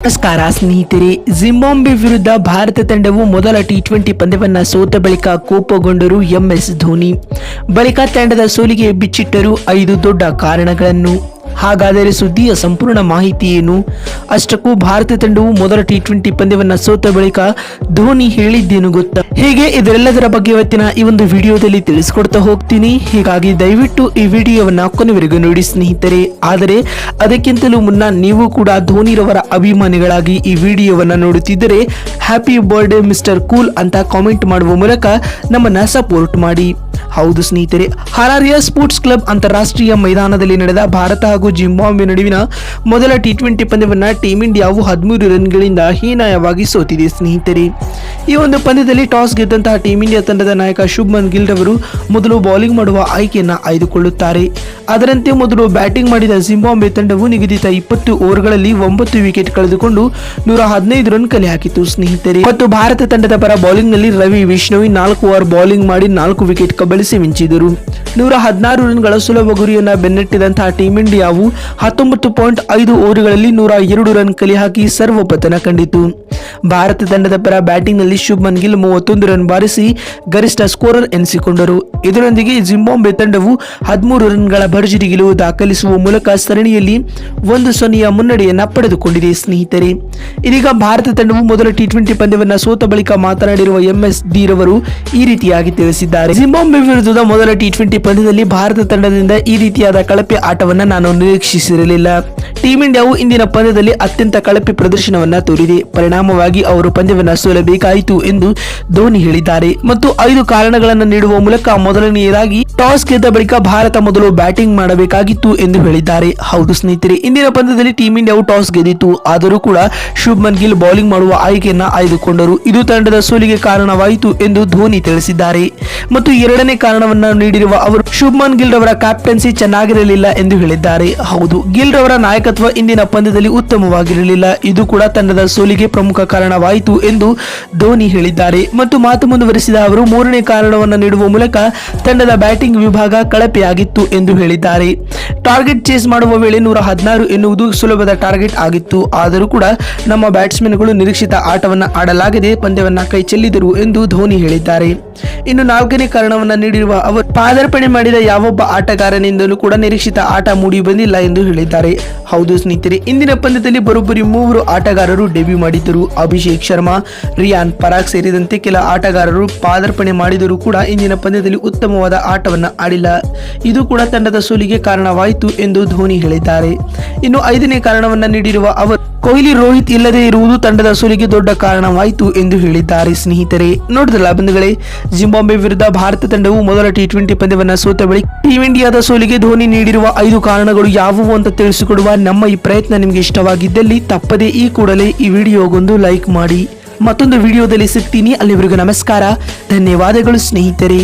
ನಮಸ್ಕಾರ ಸ್ನೇಹಿತರೆ. ಜಿಂಬಾಬ್ವೆ ವಿರುದ್ಧ ಭಾರತ ತಂಡವು ಮೊದಲ ಟಿ20 ಪಂದ್ಯವನ್ನ ಸೋತ ಬಳಿಕ ಕೋಪಗೊಂಡರು ಎಂಎಸ್ ಧೋನಿ. ಬಳಿಕ ತಂಡದ ಸೋಲಿಗೆ ಬಿಚ್ಚಿಟ್ಟರು 5 ದೊಡ್ಡ ಕಾರಣಗಳನ್ನು. ಹಾಗಾದರೆ ಸುದ್ದಿಯ ಸಂಪೂರ್ಣ ಮಾಹಿತಿ ಏನು? ಅಷ್ಟಕ್ಕೂ ಭಾರತ ತಂಡವು ಮೊದಲ ಟಿ20 ಪಂದ್ಯವನ್ನ ಸೋತ ಬಳಿಕ ಧೋನಿ ಹೇಳಿದ್ದೇನು ಗೊತ್ತಾ? ಹೀಗೆ ಇದರೆಲ್ಲದರ ಬಗ್ಗೆ ಇವತ್ತಿನ ಈ ಒಂದು ವಿಡಿಯೋದಲ್ಲಿ ತಿಳಿಸ್ಕೊಡ್ತಾ ಹೋಗ್ತೀನಿ. ಹೀಗಾಗಿ ದಯವಿಟ್ಟು ಈ ವಿಡಿಯೋವನ್ನ ಕೊನೆವರೆಗೂ ನೋಡಿ ಸ್ನೇಹಿತರೆ. ಆದರೆ ಅದಕ್ಕಿಂತಲೂ ಮುನ್ನ ನೀವು ಕೂಡ ಧೋನಿರವರ ಅಭಿಮಾನಿಗಳಾಗಿ ಈ ವಿಡಿಯೋವನ್ನ ನೋಡುತ್ತಿದ್ದರೆ ಹ್ಯಾಪಿ ಬರ್ಡೇ ಮಿಸ್ಟರ್ ಕೂಲ್ ಅಂತ ಕಾಮೆಂಟ್ ಮಾಡುವ ಮೂಲಕ ನಮ್ಮನ್ನ ಸಪೋರ್ಟ್ ಮಾಡಿ. ಹೌದು ಸ್ನೇಹಿತರೆ, ಹರಾರಿಯ ಸ್ಪೋರ್ಟ್ಸ್ ಕ್ಲಬ್ ಅಂತಾರಾಷ್ಟ್ರೀಯ ಮೈದಾನದಲ್ಲಿ ನಡೆದ ಭಾರತ ಹಾಗೂ ಜಿಂಬಾಬ್ವೆ ನಡುವಿನ ಮೊದಲ ಟಿ20 ಪಂದ್ಯವನ್ನ ಟೀಂ ಇಂಡಿಯಾವು 13 ರನ್ಗಳಿಂದ ಹೀನಾಯವಾಗಿ ಸೋತಿದೆ ಸ್ನೇಹಿತರೆ. ಈ ಒಂದು ಪಂದ್ಯದಲ್ಲಿ ಟಾಸ್ ಗೆದ್ದಂತಹ ಟೀಂ ಇಂಡಿಯಾ ತಂಡದ ನಾಯಕ ಶುಭ್ಮನ್ ಗಿಲ್ ರವರು ಮೊದಲು ಬೌಲಿಂಗ್ ಮಾಡುವ ಆಯ್ಕೆಯನ್ನ ಆಯ್ದುಕೊಳ್ಳುತ್ತಾರೆ. ಅದರಂತೆ ಮೊದಲು ಬ್ಯಾಟಿಂಗ್ ಮಾಡಿದ ಜಿಂಬಾಬ್ವೆ ತಂಡವು ನಿಗದಿತ 20 ಓವರ್ಗಳಲ್ಲಿ 9 ವಿಕೆಟ್ ಕಳೆದುಕೊಂಡು 115 ರನ್ ಕಲೆ ಹಾಕಿತು ಸ್ನೇಹಿತರೆ. ಮತ್ತು ಭಾರತ ತಂಡದ ಪರ ಬೌಲಿಂಗ್ ನಲ್ಲಿ ರವಿ ಬಿಷ್ಣೋಯ್ 4 ಓವರ್ ಬೌಲಿಂಗ್ ಮಾಡಿ 4 ವಿಕೆಟ್ ಕಬಳಿಸಿ ಮಿಂಚಿದರು. 116 ರನ್ಗಳ ಸುಲಭ ಗುರಿಯನ್ನ ಬೆನ್ನಟ್ಟಿದಂತಹ ಟೀಂ ಇಂಡಿಯಾವು 19.5 ಓವರ್ಗಳಲ್ಲಿ 102 ರನ್ ಕಲೆ ಹಾಕಿ ಸರ್ವಪತನ ಕಂಡಿತು. ಭಾರತ ತಂಡದ ಪರ ಬ್ಯಾಟಿಂಗ್ ನಲ್ಲಿ ಶುಭ್ಮನ್ ಗಿಲ್ 31 ರನ್ ಬಾರಿಸಿ ಗರಿಷ್ಠ ಸ್ಕೋರರ್ ಎನಿಸಿಕೊಂಡರು. ಇದರೊಂದಿಗೆ ಜಿಂಬಾಬ್ವೆ ತಂಡವು 13 ರನ್ಗಳ ಭರ್ಜರಿ ಗೆಲುವು ದಾಖಲಿಸುವ ಮೂಲಕ ಸರಣಿಯಲ್ಲಿ 1-0 ಮುನ್ನಡೆಯನ್ನ ಪಡೆದುಕೊಂಡಿದೆ ಸ್ನೇಹಿತರೆ. ಇದೀಗ ಭಾರತ ತಂಡವು ಮೊದಲ ಟಿ20 ಪಂದ್ಯವನ್ನ ಸೋತ ಬಳಿಕ ಮಾತನಾಡಿರುವ ಎಂಎಸ್ ಡಿ ರವರು ಈ ರೀತಿಯಾಗಿ ತಿಳಿಸಿದ್ದಾರೆ. ಜಿಂಬಾಬ್ವೆ ವಿರುದ್ಧದ ಮೊದಲ ಟಿ20 ಪಂದ್ಯದಲ್ಲಿ ಭಾರತ ತಂಡದಿಂದ ಈ ರೀತಿಯಾದ ಕಳಪೆ ಆಟವನ್ನ ನಾನು ನಿರೀಕ್ಷಿಸಿರಲಿಲ್ಲ. ಟೀಂ ಇಂಡಿಯಾವು ಇಂದಿನ ಪಂದ್ಯದಲ್ಲಿ ಅತ್ಯಂತ ಕಳಪೆ ಪ್ರದರ್ಶನವನ್ನ ತೋರಿದೆ. ಪರಿಣಾಮವಾಗಿ ಅವರು ಪಂದ್ಯವನ್ನ ಸೋಲಬೇಕಾಯಿತು ಎಂದು ಧೋನಿ ಹೇಳಿದ್ದಾರೆ. ಮತ್ತು 5 ಕಾರಣಗಳನ್ನು ನೀಡುವ ಮೂಲಕ ಮೊದಲನೆಯದಾಗಿ ಟಾಸ್ ಗೆದ್ದ ಬಳಿಕ ಭಾರತ ಮೊದಲು ಬ್ಯಾಟಿಂಗ್ ಮಾಡಬೇಕಾಗಿತ್ತು ಎಂದು ಹೇಳಿದ್ದಾರೆ. ಹೌದು ಸ್ನೇಹಿತರೆ, ಇಂದಿನ ಪಂದ್ಯದಲ್ಲಿ ಟೀಂ ಇಂಡಿಯಾವು ಟಾಸ್ ಗೆದ್ದಿತ್ತು. ಆದರೂ ಕೂಡ ಶುಭ್ಮನ್ ಗಿಲ್ ಬೌಲಿಂಗ್ ಮಾಡುವ ಆಯ್ಕೆಯನ್ನ ಆಯ್ದುಕೊಂಡರು. ಇದು ತಂಡದ ಸೋಲಿಗೆ ಕಾರಣವಾಯಿತು ಎಂದು ಧೋನಿ ತಿಳಿಸಿದ್ದಾರೆ. ಮತ್ತು ಎರಡನೇ ಕಾರಣವನ್ನ ನೀಡಿರುವ ಅವರು ಶುಭ್ಮನ್ ಗಿಲ್ ರವರ ಕ್ಯಾಪ್ಟನ್ಸಿ ಚೆನ್ನಾಗಿರಲಿಲ್ಲ ಎಂದು ಹೇಳಿದ್ದಾರೆ. ಹೌದು, ಗಿಲ್ ರವರ ನಾಯಕತ್ವ ಇಂದಿನ ಪಂದ್ಯದಲ್ಲಿ ಉತ್ತಮವಾಗಿರಲಿಲ್ಲ. ಇದು ಕೂಡ ತಂಡದ ಸೋಲಿಗೆ ಪ್ರಮುಖ ಕಾರಣವಾಯಿತು ಎಂದು ಧೋನಿ ಹೇಳಿದ್ದಾರೆ. ಮತ್ತು ಮಾತು ಮುಂದುವರಿಸಿದ ಅವರು ಮೂರನೇ ಕಾರಣವನ್ನು ನೀಡುವ ಮೂಲಕ ತಂಡದ ಬ್ಯಾಟಿಂಗ್ ವಿಭಾಗ ಕಳಪೆಯಾಗಿತ್ತು ಎಂದು ಹೇಳಿದ್ದಾರೆ. ಟಾರ್ಗೆಟ್ ಚೇಸ್ ಮಾಡುವ ವೇಳೆ 116 ಎನ್ನುವುದು ಸುಲಭದ ಟಾರ್ಗೆಟ್ ಆಗಿತ್ತು. ಆದರೂ ಕೂಡ ನಮ್ಮ ಬ್ಯಾಟ್ಸ್ಮನ್ಗಳು ನಿರೀಕ್ಷಿತ ಆಟವನ್ನ ಆಡಲಾಗದೆ ಪಂದ್ಯವನ್ನ ಕೈ ಚೆಲ್ಲಿದರು ಎಂದು ಧೋನಿ ಹೇಳಿದ್ದಾರೆ. ಇನ್ನು 4ನೇ ಕಾರಣವನ್ನ ನೀಡಿರುವ ಅವರು ಪಾದಾರ್ಪಣೆ ಮಾಡಿದ ಯಾವೊಬ್ಬ ಆಟಗಾರನಿಂದಲೂ ಕೂಡ ನಿರೀಕ್ಷಿತ ಆಟ ಮೂಡಿ ಬಂದಿಲ್ಲ ಎಂದು ಹೇಳಿದ್ದಾರೆ. ಹೌದು ಸ್ನೇಹಿತರೆ, ಇಂದಿನ ಪಂದ್ಯದಲ್ಲಿ ಬರೋಬ್ಬರಿ 3 ಆಟಗಾರರು ಡೆಬ್ಯೂ ಮಾಡಿದ್ದರು. ಅಭಿಷೇಕ್ ಶರ್ಮಾ, ರಿಯಾನ್ ಪರಾಗ್ ಸೇರಿದಂತೆ ಕೆಲ ಆಟಗಾರರು ಪಾದಾರ್ಪಣೆ ಮಾಡಿದರೂ ಕೂಡ ಇಂದಿನ ಪಂದ್ಯದಲ್ಲಿ ಉತ್ತಮವಾದ ಆಟವನ್ನ ಆಡಿಲ್ಲ. ಇದು ಕೂಡ ತಂಡದ ಸೋಲಿಗೆ ಕಾರಣವಾಯಿತು ಎಂದು ಧೋನಿ ಹೇಳಿದ್ದಾರೆ. ಇನ್ನು 5ನೇ ಕಾರಣವನ್ನ ನೀಡಿರುವ ಅವರು ಕೊಹ್ಲಿ, ರೋಹಿತ್ ಇಲ್ಲದೆ ಇರುವುದು ತಂಡದ ಸೋಲಿಗೆ ದೊಡ್ಡ ಕಾರಣವಾಯಿತು ಎಂದು ಹೇಳಿದ್ದಾರೆ. ಸ್ನೇಹಿತರೆ, ನೋಡಿದ್ರಲ್ಲ ಬಂಧುಗಳೇ, ಜಿಂಬಾಬ್ವೆ ವಿರುದ್ಧ ಭಾರತ ತಂಡವು ಮೊದಲ ಟಿ20 ಪಂದ್ಯವನ್ನ ಸೋತ ಬಳಿಕ ಟೀಂ ಇಂಡಿಯಾದ ಸೋಲಿಗೆ ಧೋನಿ ನೀಡಿರುವ 5 ಕಾರಣಗಳು ಯಾವುವು ಅಂತ ತಿಳಿಸಿಕೊಡುವ ನಮ್ಮ ಈ ಪ್ರಯತ್ನ ನಿಮಗೆ ಇಷ್ಟವಾಗಿದ್ದಲ್ಲಿ ತಪ್ಪದೇ ಈ ಕೂಡಲೇ ಈ ವಿಡಿಯೋಗೊಂದು ಲೈಕ್ ಮಾಡಿ. ಮತ್ತೊಂದು ವಿಡಿಯೋದಲ್ಲಿ ಸಿಗ್ತೀನಿ. ಅಲ್ಲಿವರೆಗೂ ನಮಸ್ಕಾರ, ಧನ್ಯವಾದಗಳು ಸ್ನೇಹಿತರೆ.